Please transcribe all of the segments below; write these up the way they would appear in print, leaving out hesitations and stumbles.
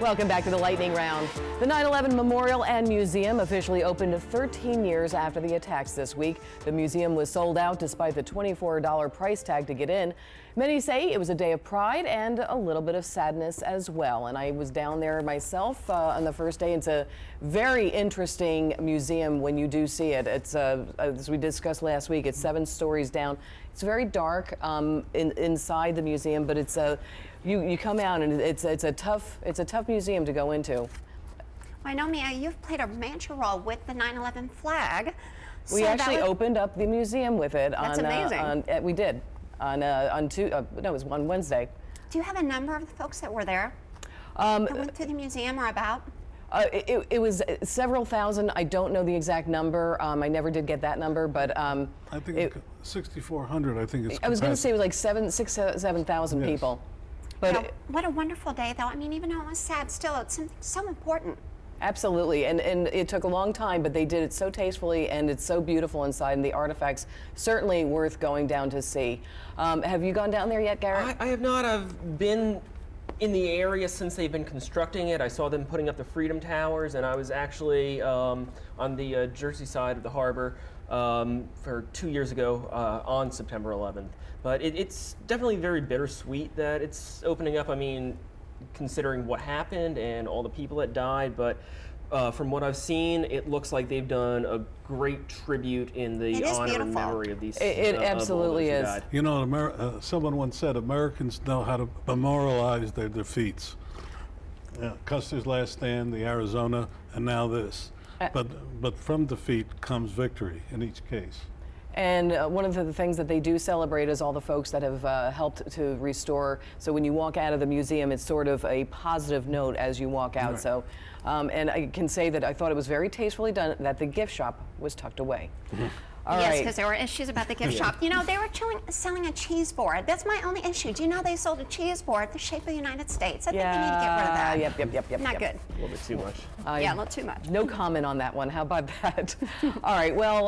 Welcome back to the Lightning Round. The 9/11 Memorial and Museum officially opened 13 years after the attacks this week. The museum was sold out despite the $24 price tag to get in. Many say it was a day of pride and a little bit of sadness as well. And I was down there myself on the first day. It's a very interesting museum when you do see it. It's, as we discussed last week, it's 7 stories down. It's very dark inside the museum, but it's you come out and it's a tough museum to go into. Well, I know, Mia, you've played a major role with the 9/11 flag. We actually opened up the museum with it. That's amazing. We did on it was one Wednesday. Do you have a number of the folks that were there that went through the museum or about? It was several thousand. I don't know the exact number. I never did get that number, but I think it's 6,400. I think it's. I was going to say it was like 7,000 yes. people. But well, what a wonderful day, though. I mean, even though it was sad, still it's something so important. Absolutely, and it took a long time, but they did it so tastefully, and it's so beautiful inside, and the artifacts certainly worth going down to see. Have you gone down there yet, Garrett? I have not. I've been in the area since they've been constructing it. I saw them putting up the Freedom Towers, and I was actually on the Jersey side of the harbor for 2 years ago on September 11th. But it's definitely very bittersweet that it's opening up. I mean, considering what happened and all the people that died, but from what I've seen, it looks like they've done a great tribute in the honor and memory of these. It absolutely is. You know, someone once said Americans know how to memorialize their defeats. Custer's Last Stand, the Arizona, and now this. But from defeat comes victory in each case. And one of the things that they do celebrate is all the folks that have helped to restore. So when you walk out of the museum, it's sort of a positive note as you walk out. Right. So, and I can say that I thought it was very tastefully done, that the gift shop was tucked away. Mm-hmm. Yes, because there were issues about the gift shop. You know, they were selling a cheese board. That's my only issue. Do you know they sold a cheese board the shape of the United States? I think we need to get rid of that. Yep. Not good. A little bit too much. Yeah, a little too much. No comment on that one. How about that? All right. Well,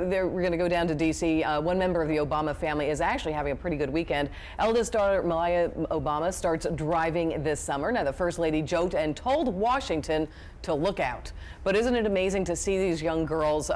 we're going to go down to D.C. One member of the Obama family is actually having a pretty good weekend. Eldest daughter Melania Obama starts driving this summer. Now, the First Lady joked and told Washington to look out. But isn't it amazing to see these young girls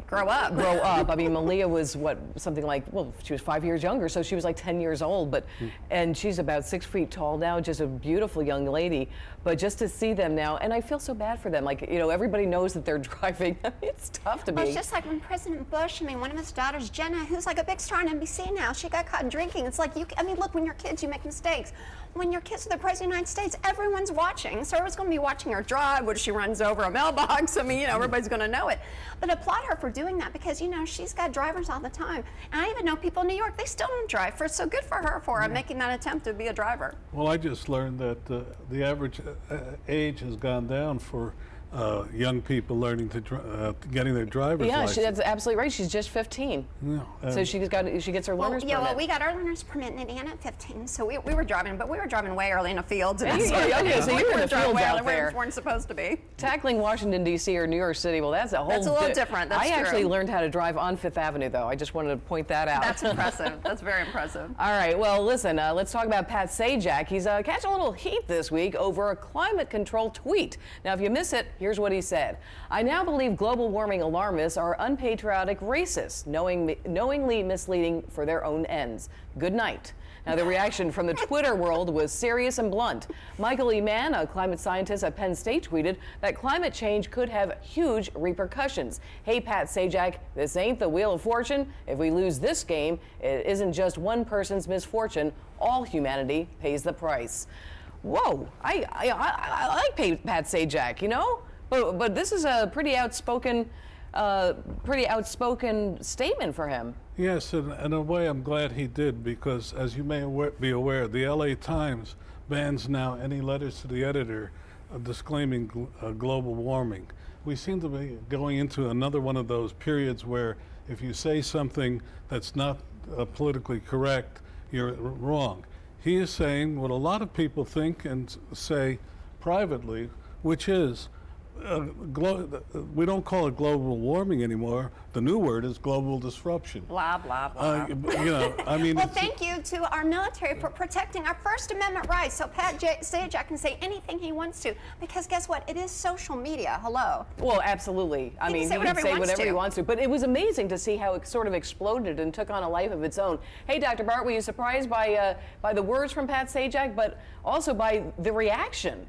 grow up. I mean, Malia was something like, well, she was 5 years younger, so she was like 10 years old, and she's about 6 feet tall now, just a beautiful young lady. But just to see them now, and I feel so bad for them. Like, you know, everybody knows that they're driving. It's tough to be. Well, it's just like when President Bush, I mean, one of his daughters, Jenna, who's like a big star on NBC now, she got caught drinking. It's like, I mean, look, when you're kids, you make mistakes. When your kids are the President of the United States, everyone's watching. So everyone's going to be watching her drive, when she runs over a mailbox. I mean, you know, everybody's going to know it. But applaud her for doing that because, you know, she's got drivers all the time. And I even know people in New York, they still don't drive. So good for her for making that attempt to be a driver. Well, I just learned that the average age has gone down for young people learning to getting their driver's license. Yeah, that's absolutely right. She's just 15. Yeah, so she gets her learner's permit. Yeah, well, we got our learner's permit in Indiana at 15, so we were driving, but we were driving way early in the fields. Okay, so you were in the fields out there. We weren't supposed to be. Tackling Washington, D.C. or New York City, well, that's a little different. That's true. I actually learned how to drive on Fifth Avenue, though. I just wanted to point that out. That's impressive. That's very impressive. All right, well, listen, let's talk about Pat Sajak. He's catching a little heat this week over a climate control tweet. Now, if you miss it, here's what he said. I now believe global warming alarmists are unpatriotic racists, knowingly misleading for their own ends. Good night. Now, the reaction from the Twitter world was serious and blunt. Michael E. Mann, a climate scientist at Penn State, tweeted that climate change could have huge repercussions. Hey, Pat Sajak, this ain't the Wheel of Fortune. If we lose this game, it isn't just one person's misfortune. All humanity pays the price. Whoa, I like Pat Sajak, you know? But this is a pretty outspoken statement for him. Yes, and in a way I'm glad he did because, as you may be aware, the LA Times bans now any letters to the editor disclaiming global warming. We seem to be going into another one of those periods where if you say something that's not politically correct, you're wrong. He is saying what a lot of people think and say privately, which is we don't call it global warming anymore. The new word is global disruption. Blah, blah, blah. You know, I mean. Well, thank you to our military for protecting our First Amendment rights, so Pat Sajak can say anything he wants to, because guess what? It is social media. Hello. Well, absolutely. I mean, say he can say whatever he to. wants to. But it was amazing to see how it sort of exploded and took on a life of its own. Hey, Dr. Bart, were you surprised by the words from Pat Sajak, but also by the reaction?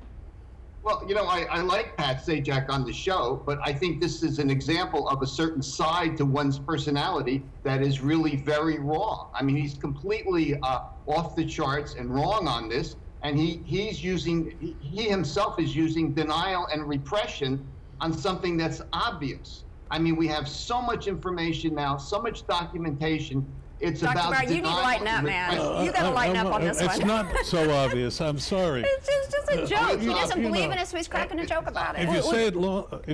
Well, you know, I like Pat Sajak on the show, but I think this is an example of a certain side to one's personality that is really very wrong. I mean, he's completely off the charts and wrong on this, and he himself is using denial and repression on something that's obvious. I mean, we have so much information now, so much documentation. It's Dr. about Bart, you need to lighten up, man. You got to lighten up on this one. It's not so obvious. I'm sorry. It's just a joke. He doesn't you believe know, in it, so he's cracking a joke about it. If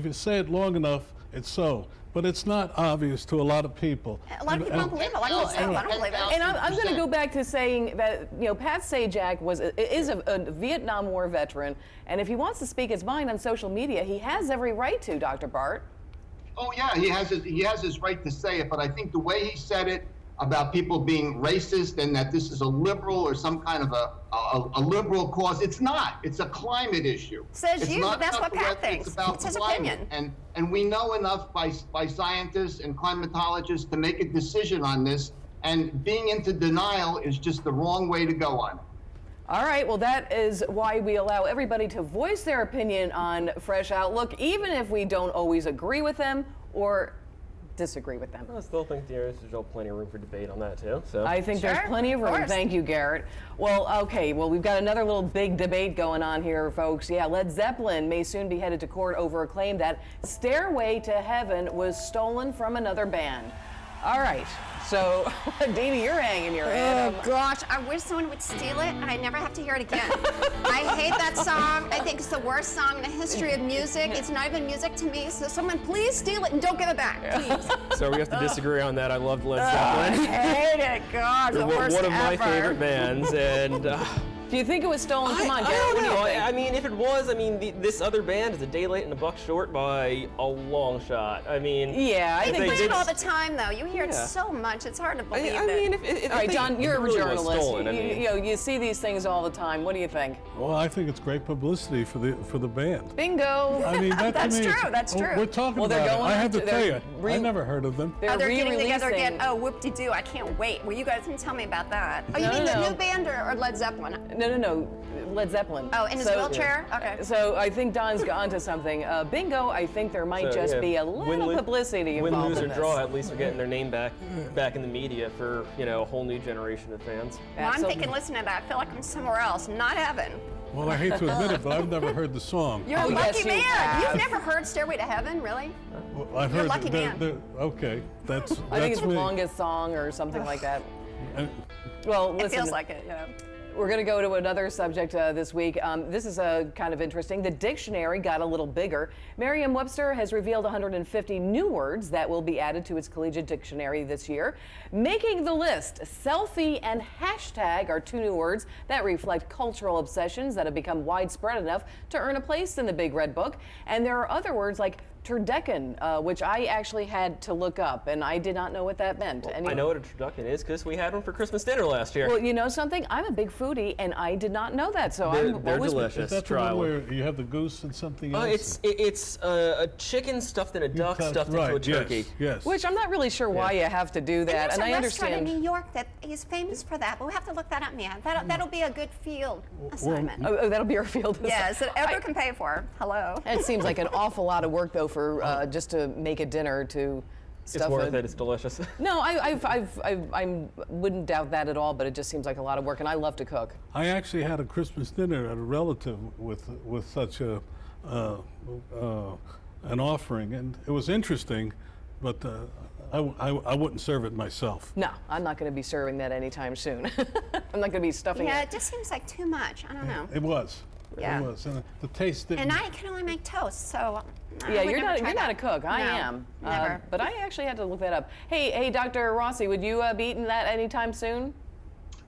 you say it long enough, it's so. But it's not obvious to a lot of people. A lot of people don't believe it. Like myself, I don't believe it. And I'm going to go back to saying that, you know, Pat Sajak is a Vietnam War veteran, and if he wants to speak his mind on social media, he has every right to, Dr. Bart. Oh yeah, he has his right to say it, but I think the way he said it about people being racist and that this is a liberal or some kind of a liberal cause, it's not. It's a climate issue. Says it's you, not that's about what Pat weather, thinks. It's about It's his climate. opinion. And we know enough by scientists and climatologists to make a decision on this, and being into denial is just the wrong way to go on it. All right, well, that is why we allow everybody to voice their opinion on Fresh Outlook, even if we don't always agree with them or disagree with them. I still think there's plenty of room for debate on that too. So I think there's plenty of room. course. Thank you, Garrett. Well, okay, well, we've got another little big debate going on here, folks. Yeah, Led Zeppelin may soon be headed to court over a claim that Stairway to Heaven was stolen from another band. All right, so, Dee Dee, you're hanging your head. Oh gosh, I wish someone would steal it and I never have to hear it again. I hate that song. I think it's the worst song in the history of music. It's not even music to me, so someone please steal it and don't give it back, please. So we have to disagree on that. I loved Led I Zeppelin. hate it, gosh, the worst One of my ever. favorite bands, and Do you think it was stolen? Come on, I Garrett, don't what do know. you think? I mean, if it was, I mean, this other band is a day late and a buck short by a long shot. I mean, Yeah, I They think play they it did. all the time, though. You hear it Yeah. so much, it's hard to believe I mean, it. if All right, John, you're a really was journalist. stolen, I You- mean. you know, you see these things all the time. What do you think? Well, I think it's great publicity for the band. Bingo. I mean, that That's to me, true, that's true. We're talking Well, they're about it. going I on have to to- tell they're you, I never heard of them. They're They're getting together re-releasing. again. Oh, whoop-de-doo, I can't wait. Well, you guys didn't tell me about that. Oh, you No, mean no, the no. new band or Led Zeppelin? No. Led Zeppelin. Oh, in his wheelchair? Okay. So I think Don's gone to something. Bingo, I think there might So, just yeah, be a win, little lose- publicity win, involved lose, or in this. draw. At least they're getting their name back in the media for a whole new generation of fans. Well, I'm Absolutely. thinking, listen to that. I feel like I'm somewhere else, not heaven. Well, I hate to admit it, but I've never heard the song. You're Oh, a yes, lucky you man. have. You've never heard Stairway to Heaven, really? Well, I've You're a heard lucky that- man. okay, that's I think it's the me. longest song or something like that. And- Well, It listen. feels like it, yeah. We're going to go to another subject this week. This is kind of interesting. The dictionary got a little bigger. Merriam-Webster has revealed 150 new words that will be added to its collegiate dictionary this year. Making the list, selfie and hashtag are two new words that reflect cultural obsessions that have become widespread enough to earn a place in the Big Red Book. And there are other words like Turducken, which I actually had to look up, and I did not know what that meant. I know what a turducken is because we had one for Christmas dinner last year. Well, you know something? I'm a big foodie, and I did not know that. So They're always delicious. Is that the Try one one. where you have the goose and something else? It's a chicken stuffed in a duck stuffed into a turkey. Yes. Which I'm not really sure why you have to do that, And and I there's a restaurant in understand. New York that is famous for that, but we'll have to look that up, Mia. That'll be a good field assignment. Oh, that'll be our field. Yes, that Edward can pay for. Hello. It seems like an awful lot of work, though, for just to make a dinner to stuff. It's worth it. It's delicious. No, I wouldn't doubt that at all, but it just seems like a lot of work, and I love to cook. I actually had a Christmas dinner at a relative with such an offering, and it was interesting, but I wouldn't serve it myself. No, I'm not going to be serving that anytime soon. I'm not going to be stuffing Yeah, it. it just seems like too much. I don't know. It was. Yeah. It was. And the taste didn't. And I can only make toast, so. I Yeah, would you're never not try a that. cook. I No, am. Never. But I actually had to look that up. Hey, Dr. Rossi, would you be eating that anytime soon?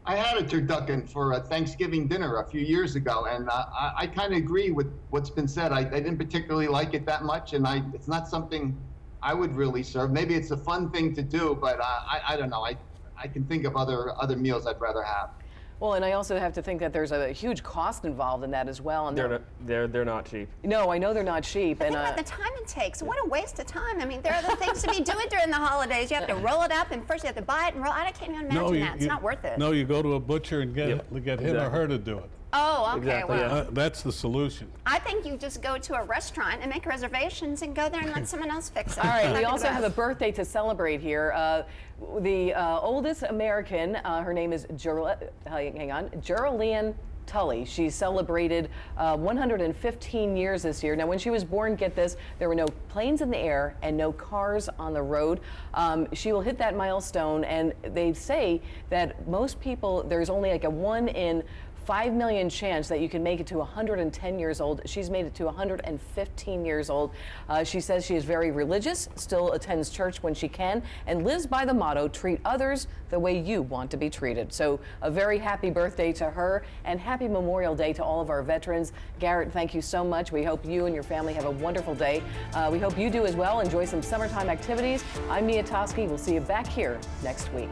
I had a turducken for a Thanksgiving dinner a few years ago, and I kind of agree with what's been said. I didn't particularly like it that much, and it's not something I would really serve. Maybe it's a fun thing to do, but I don't know. I can think of other meals I'd rather have. Well, and I also have to think that there's a huge cost involved in that as well. And they're not cheap. No, I know they're not cheap. Think about the time it takes. What a waste of time. I mean, there are other things to be doing during the holidays. You have to roll it up, and first you have to buy it and roll. I can't even imagine that. It's not worth it. No, you go to a butcher and get him or her to do it. Oh, okay. Exactly, Well, yeah. That's the solution. I think you just go to a restaurant and make reservations and go there and let someone else fix it. All right, we That'd be also the have a best. birthday to celebrate here. The oldest American, her name is Geraldine Tully. She celebrated 115 years this year. Now, when she was born, get this, there were no planes in the air and no cars on the road. She will hit that milestone, and they say that most people, there's only like a 1 in 5 million chance that you can make it to 110 years old. She's made it to 115 years old. She says she is very religious, still attends church when she can, and lives by the motto, treat others the way you want to be treated. So a very happy birthday to her, and happy Memorial Day to all of our veterans. Garrett, thank you so much. We hope you and your family have a wonderful day. We hope you do as well. Enjoy some summertime activities. I'm Mia Toschi. We'll see you back here next week.